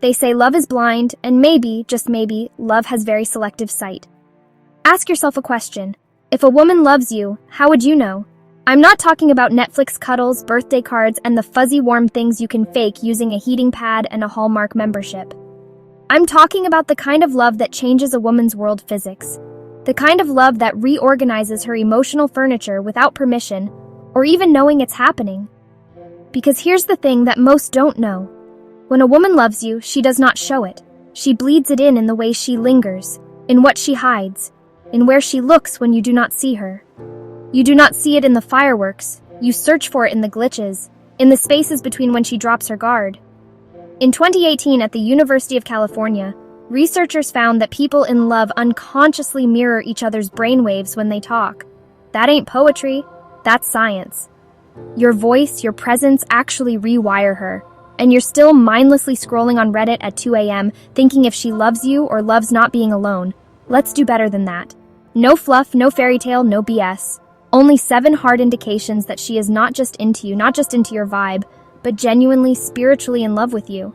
They say love is blind, and maybe, just maybe, love has very selective sight. Ask yourself a question. If a woman loves you, how would you know? I'm not talking about Netflix cuddles, birthday cards, and the fuzzy warm things you can fake using a heating pad and a Hallmark membership. I'm talking about the kind of love that changes a woman's world physics. The kind of love that reorganizes her emotional furniture without permission, or even knowing it's happening. Because here's the thing that most don't know. When a woman loves you, she does not show it. She bleeds it in the way she lingers, in what she hides, in where she looks when you do not see her. You do not see it in the fireworks. You search for it in the glitches, in the spaces between when she drops her guard. In 2018 at the University of California, researchers found that people in love unconsciously mirror each other's brainwaves when they talk. That ain't poetry, that's science. Your voice, your presence actually rewire her. And you're still mindlessly scrolling on Reddit at 2 a.m. thinking if she loves you or loves not being alone. Let's do better than that. No fluff, no fairy tale, no BS. Only 7 hard indications that she is not just into you, not just into your vibe, but genuinely, spiritually in love with you.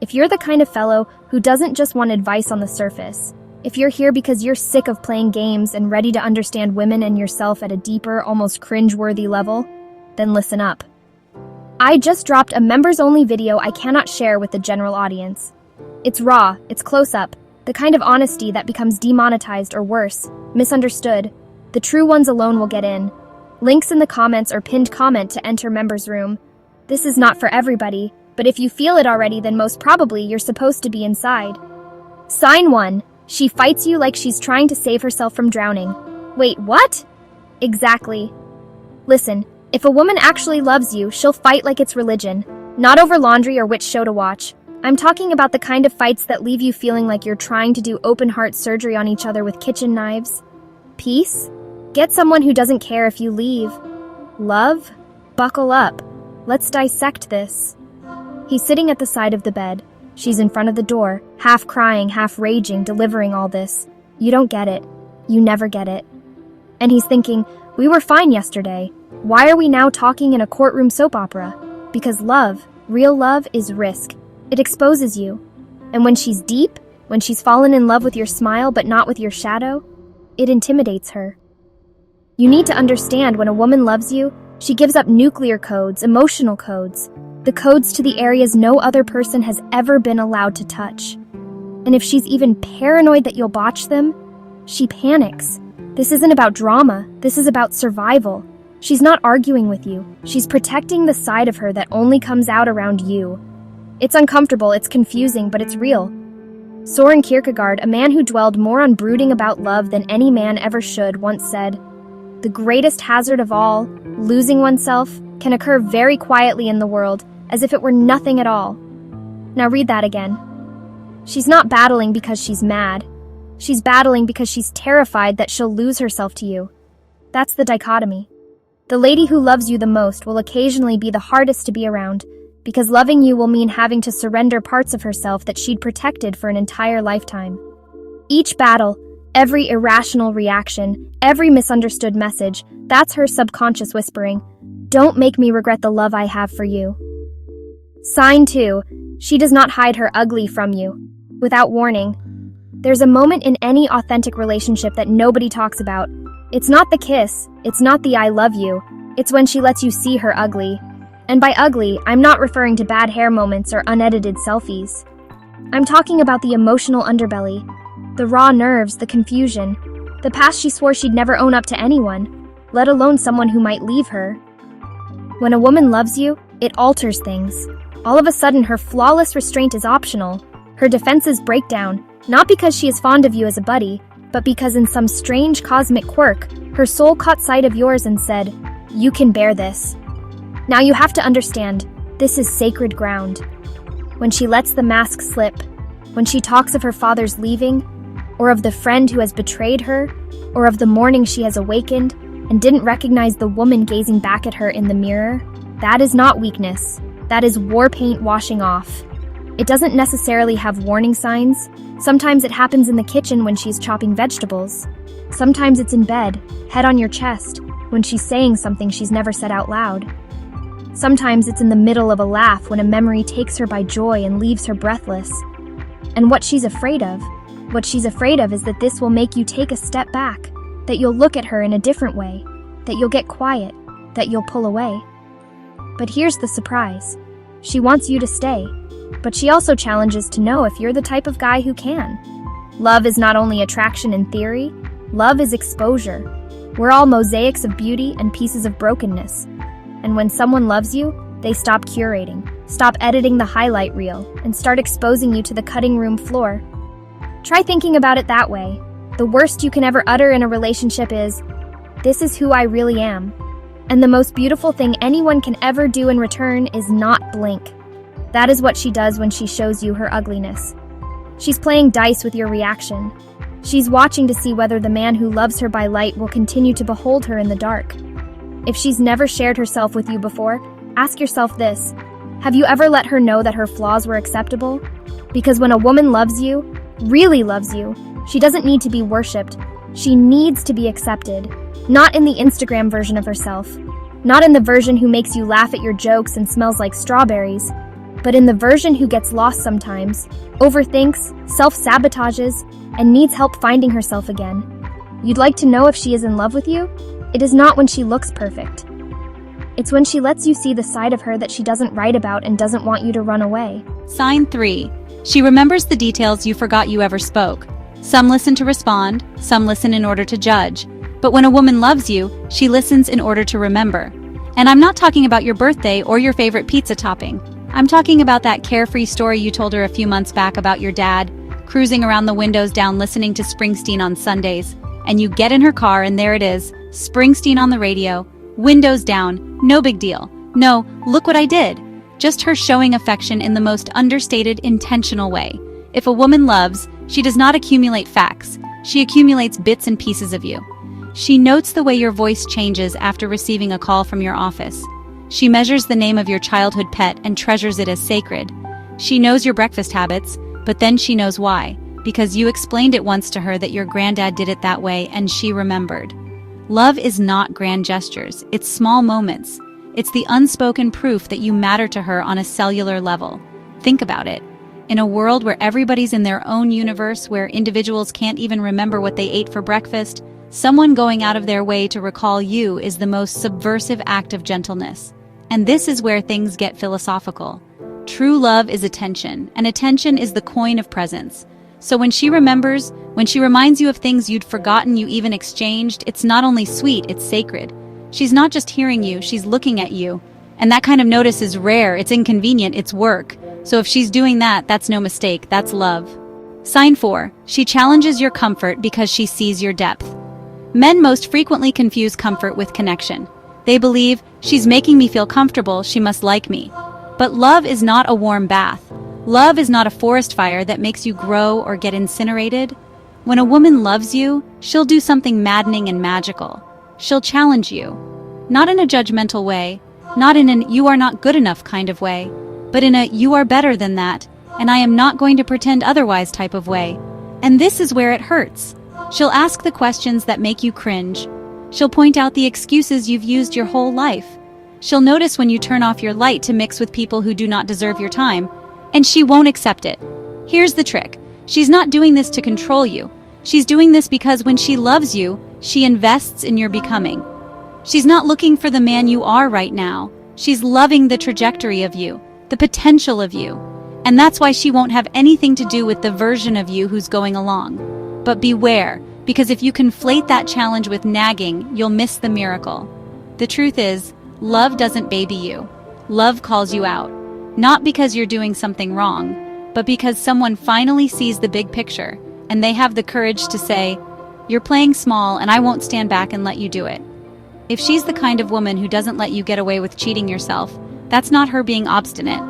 If you're the kind of fellow who doesn't just want advice on the surface, if you're here because you're sick of playing games and ready to understand women and yourself at a deeper, almost cringe-worthy level, then listen up. I just dropped a members-only video I cannot share with the general audience. It's raw, it's close-up, the kind of honesty that becomes demonetized or worse, misunderstood. The true ones alone will get in. Links in the comments or pinned comment to enter members' room. This is not for everybody, but if you feel it already, then most probably you're supposed to be inside. Sign 1. She fights you like she's trying to save herself from drowning. Wait, what? Exactly. Listen. If a woman actually loves you, she'll fight like it's religion, not over laundry or which show to watch. I'm talking about the kind of fights that leave you feeling like you're trying to do open-heart surgery on each other with kitchen knives. Peace? Get someone who doesn't care if you leave. Love? Buckle up. Let's dissect this. He's sitting at the side of the bed. She's in front of the door, half crying, half raging, delivering all this. You don't get it. You never get it. And he's thinking, we were fine yesterday. Why are we now talking in a courtroom soap opera? Because love, real love, is risk. It exposes you. And when she's deep, when she's fallen in love with your smile but not with your shadow, it intimidates her. You need to understand when a woman loves you, she gives up nuclear codes, emotional codes, the codes to the areas no other person has ever been allowed to touch. And if she's even paranoid that you'll botch them, she panics. This isn't about drama, this is about survival. She's not arguing with you. She's protecting the side of her that only comes out around you. It's uncomfortable, it's confusing, but it's real. Soren Kierkegaard, a man who dwelled more on brooding about love than any man ever should, once said, "The greatest hazard of all, losing oneself, can occur very quietly in the world, as if it were nothing at all." Now read that again. She's not battling because she's mad. She's battling because she's terrified that she'll lose herself to you. That's the dichotomy. The lady who loves you the most will occasionally be the hardest to be around, because loving you will mean having to surrender parts of herself that she'd protected for an entire lifetime. Each battle, every irrational reaction, every misunderstood message, that's her subconscious whispering, "Don't make me regret the love I have for you." Sign 2. She does not hide her ugly from you. Without warning. There's a moment in any authentic relationship that nobody talks about. It's not the kiss, it's not the "I love you," it's when she lets you see her ugly. And by ugly, I'm not referring to bad hair moments or unedited selfies. I'm talking about the emotional underbelly, the raw nerves, the confusion, the past she swore she'd never own up to anyone, let alone someone who might leave her. When a woman loves you, it alters things. All of a sudden, her flawless restraint is optional. Her defenses break down, not because she is fond of you as a buddy, but because in some strange cosmic quirk, her soul caught sight of yours and said, "You can bear this." Now you have to understand, this is sacred ground. When she lets the mask slip, when she talks of her father's leaving, or of the friend who has betrayed her, or of the morning she has awakened and didn't recognize the woman gazing back at her in the mirror, that is not weakness. That is war paint washing off. It doesn't necessarily have warning signs. Sometimes it happens in the kitchen when she's chopping vegetables. Sometimes it's in bed, head on your chest, when she's saying something she's never said out loud. Sometimes it's in the middle of a laugh when a memory takes her by joy and leaves her breathless. And what she's afraid of is that this will make you take a step back, that you'll look at her in a different way, that you'll get quiet, that you'll pull away. But here's the surprise. She wants you to stay, but she also challenges to know if you're the type of guy who can. Love is not only attraction in theory, love is exposure. We're all mosaics of beauty and pieces of brokenness. And when someone loves you, they stop curating, stop editing the highlight reel, and start exposing you to the cutting room floor. Try thinking about it that way. The worst you can ever utter in a relationship is, "This is who I really am." And the most beautiful thing anyone can ever do in return is not blink. That is what she does when she shows you her ugliness. She's playing dice with your reaction. She's watching to see whether the man who loves her by light will continue to behold her in the dark. If she's never shared herself with you before, ask yourself this: have you ever let her know that her flaws were acceptable? Because when a woman loves you, really loves you, she doesn't need to be worshipped. She needs to be accepted. Not in the Instagram version of herself. Not in the version who makes you laugh at your jokes and smells like strawberries. But in the version who gets lost sometimes, overthinks, self-sabotages, and needs help finding herself again. You'd like to know if she is in love with you? It is not when she looks perfect. It's when she lets you see the side of her that she doesn't write about and doesn't want you to run away. Sign 3. She remembers the details you forgot you ever spoke. Some listen to respond, some listen in order to judge. But when a woman loves you, she listens in order to remember. And I'm not talking about your birthday or your favorite pizza topping. I'm talking about that carefree story you told her a few months back about your dad, cruising around the windows down listening to Springsteen on Sundays. And you get in her car and there it is, Springsteen on the radio, windows down, no big deal. No, look what I did. Just her showing affection in the most understated, intentional way. If a woman loves, she does not accumulate facts. She accumulates bits and pieces of you. She notes the way your voice changes after receiving a call from your office. She measures the name of your childhood pet and treasures it as sacred. She knows your breakfast habits, but then she knows why, because you explained it once to her that your granddad did it that way and she remembered. Love is not grand gestures, it's small moments. It's the unspoken proof that you matter to her on a cellular level. Think about it. In a world where everybody's in their own universe, where individuals can't even remember what they ate for breakfast, someone going out of their way to recall you is the most subversive act of gentleness. And this is where things get philosophical. True love is attention, and attention is the coin of presence. So when she remembers, when she reminds you of things you'd forgotten you even exchanged, it's not only sweet, it's sacred. She's not just hearing you, she's looking at you. And that kind of notice is rare, it's inconvenient, it's work. So if she's doing that, that's no mistake, that's love. Sign 4. She challenges your comfort because she sees your depth. Men most frequently confuse comfort with connection. They believe, she's making me feel comfortable, she must like me. But love is not a warm bath. Love is not a forest fire that makes you grow or get incinerated. When a woman loves you, she'll do something maddening and magical. She'll challenge you. Not in a judgmental way, not in an you are not good enough kind of way, but in a you are better than that, and I am not going to pretend otherwise type of way. And this is where it hurts. She'll ask the questions that make you cringe. She'll point out the excuses you've used your whole life. She'll notice when you turn off your light to mix with people who do not deserve your time, and she won't accept it. Here's the trick. She's not doing this to control you. She's doing this because when she loves you, she invests in your becoming. She's not looking for the man you are right now. She's loving the trajectory of you, the potential of you. And that's why she won't have anything to do with the version of you who's going along. But beware, because if you conflate that challenge with nagging, you'll miss the miracle. The truth is, love doesn't baby you. Love calls you out. Not because you're doing something wrong, but because someone finally sees the big picture, and they have the courage to say, "You're playing small and I won't stand back and let you do it." If she's the kind of woman who doesn't let you get away with cheating yourself, that's not her being obstinate.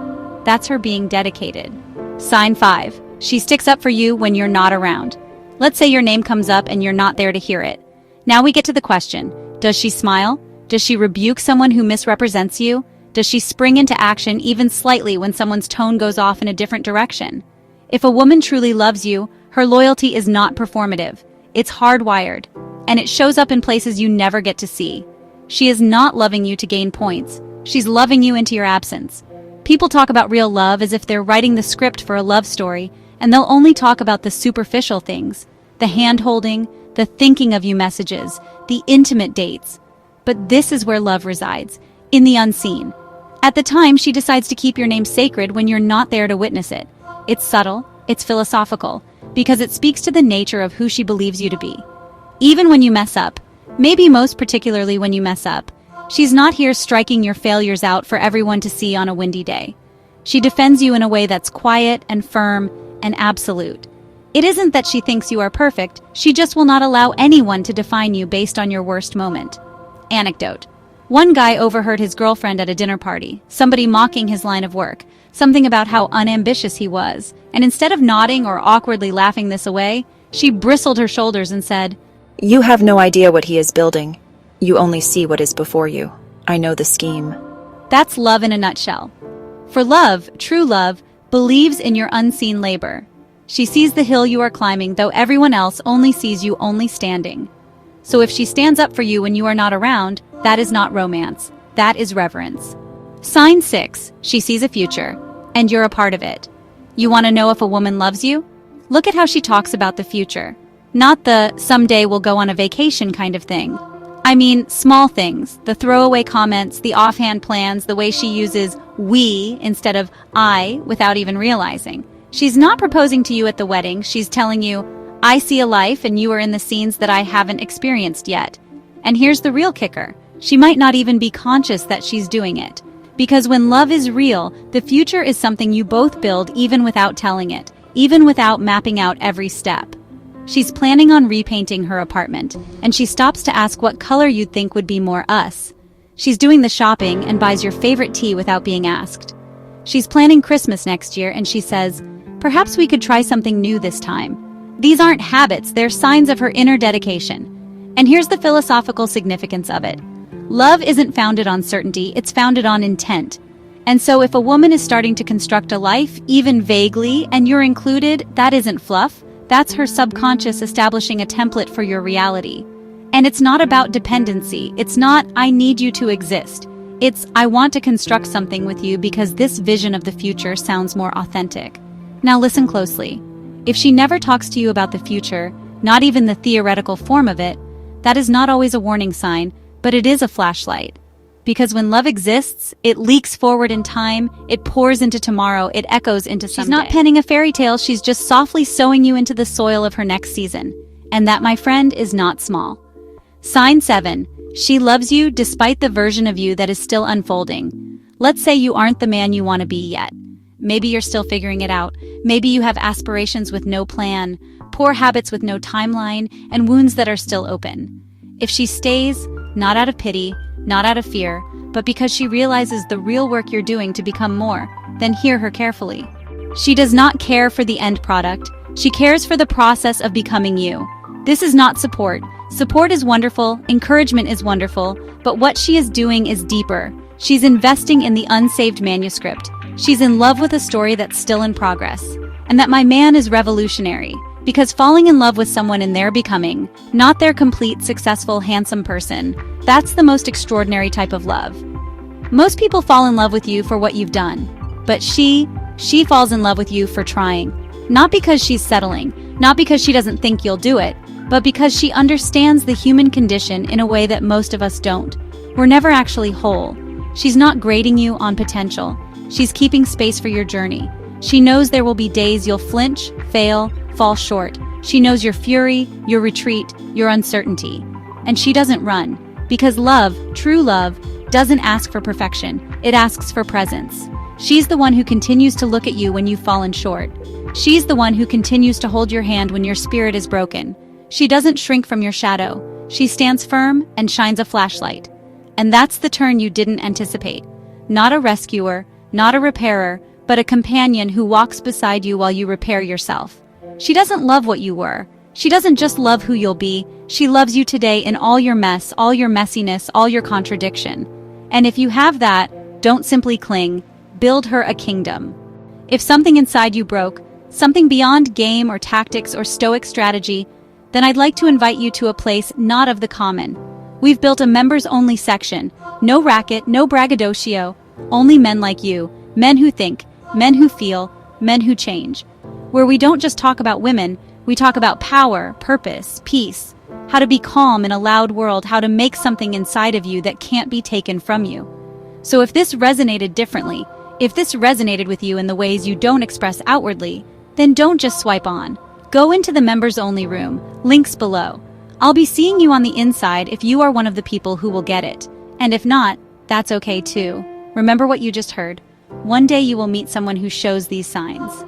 That's her being dedicated. Sign 5. She sticks up for you when you're not around. Let's say your name comes up and you're not there to hear it. Now we get to the question. Does she smile? Does she rebuke someone who misrepresents you? Does she spring into action even slightly when someone's tone goes off in a different direction? If a woman truly loves you, her loyalty is not performative. It's hardwired, and it shows up in places you never get to see. She is not loving you to gain points. She's loving you into your absence. People talk about real love as if they're writing the script for a love story, and they'll only talk about the superficial things, the hand-holding, the thinking of you messages, the intimate dates. But this is where love resides, in the unseen. At the time, she decides to keep your name sacred when you're not there to witness it. It's subtle, it's philosophical, because it speaks to the nature of who she believes you to be. Even when you mess up, maybe most particularly when you mess up, she's not here striking your failures out for everyone to see on a windy day. She defends you in a way that's quiet and firm and absolute. It isn't that she thinks you are perfect, she just will not allow anyone to define you based on your worst moment. Anecdote. One guy overheard his girlfriend at a dinner party, somebody mocking his line of work, something about how unambitious he was, and instead of nodding or awkwardly laughing this away, she bristled her shoulders and said, "You have no idea what he is building. You only see what is before you. I know the scheme." That's love in a nutshell. For love, true love, believes in your unseen labor. She sees the hill you are climbing, though everyone else only sees you only standing. So if she stands up for you when you are not around, that is not romance. That is reverence. Sign 6, she sees a future, and you're a part of it. You want to know if a woman loves you? Look at how she talks about the future. Not the someday we'll go on a vacation kind of thing. I mean, small things, the throwaway comments, the offhand plans, the way she uses we instead of I without even realizing. She's not proposing to you at the wedding, she's telling you, I see a life and you are in the scenes that I haven't experienced yet. And here's the real kicker. She might not even be conscious that she's doing it. Because when love is real, the future is something you both build even without telling it, even without mapping out every step. She's planning on repainting her apartment, and she stops to ask what color you'd think would be more us. She's doing the shopping and buys your favorite tea without being asked. She's planning Christmas next year, and she says, perhaps we could try something new this time. These aren't habits, they're signs of her inner dedication. And here's the philosophical significance of it. Love isn't founded on certainty, it's founded on intent. And so if a woman is starting to construct a life, even vaguely, and you're included, that isn't fluff. That's her subconscious establishing a template for your reality. And it's not about dependency. It's not, I need you to exist. It's, I want to construct something with you because this vision of the future sounds more authentic. Now listen closely. If she never talks to you about the future, not even the theoretical form of it, that is not always a warning sign, but it is a flashlight. Because when love exists, it leaks forward in time, it pours into tomorrow, it echoes into someday. She's not penning a fairy tale, she's just softly sowing you into the soil of her next season. And that, my friend, is not small. Sign 7. She loves you despite the version of you that is still unfolding. Let's say you aren't the man you want to be yet. Maybe you're still figuring it out. Maybe you have aspirations with no plan, poor habits with no timeline, and wounds that are still open. If she stays, not out of pity, not out of fear, but because she realizes the real work you're doing to become more, then hear her carefully. She does not care for the end product. She cares for the process of becoming you. This is not support. Support is wonderful, encouragement is wonderful, but what she is doing is deeper. She's investing in the unsaved manuscript. She's in love with a story that's still in progress. And that, my man, is revolutionary. Because falling in love with someone in their becoming, not their complete, successful, handsome person, that's the most extraordinary type of love. Most people fall in love with you for what you've done. But she falls in love with you for trying. Not because she's settling, not because she doesn't think you'll do it, but because she understands the human condition in a way that most of us don't. We're never actually whole. She's not grading you on potential. She's keeping space for your journey. She knows there will be days you'll flinch, fail, fall short. She knows your fury, your retreat, your uncertainty. And she doesn't run. Because love, true love, doesn't ask for perfection. It asks for presence. She's the one who continues to look at you when you've fallen short. She's the one who continues to hold your hand when your spirit is broken. She doesn't shrink from your shadow. She stands firm and shines a flashlight. And that's the turn you didn't anticipate. Not a rescuer, not a repairer, but a companion who walks beside you while you repair yourself. She doesn't love what you were. She doesn't just love who you'll be. She loves you today in all your mess, all your messiness, all your contradiction. And if you have that, don't simply cling. Build her a kingdom. If something inside you broke, something beyond game or tactics or stoic strategy, then I'd like to invite you to a place not of the common, We've built a members-only section. No racket, no braggadocio. Only men like you. Men who think, men who feel, men who change. Where we don't just talk about women, we talk about power, purpose, peace. How to be calm in a loud world, how to make something inside of you that can't be taken from you. So if this resonated differently, if this resonated with you in the ways you don't express outwardly, then don't just swipe on. Go into the members-only room, links below. I'll be seeing you on the inside if you are one of the people who will get it. And if not, that's okay too. Remember what you just heard. One day you will meet someone who shows these signs.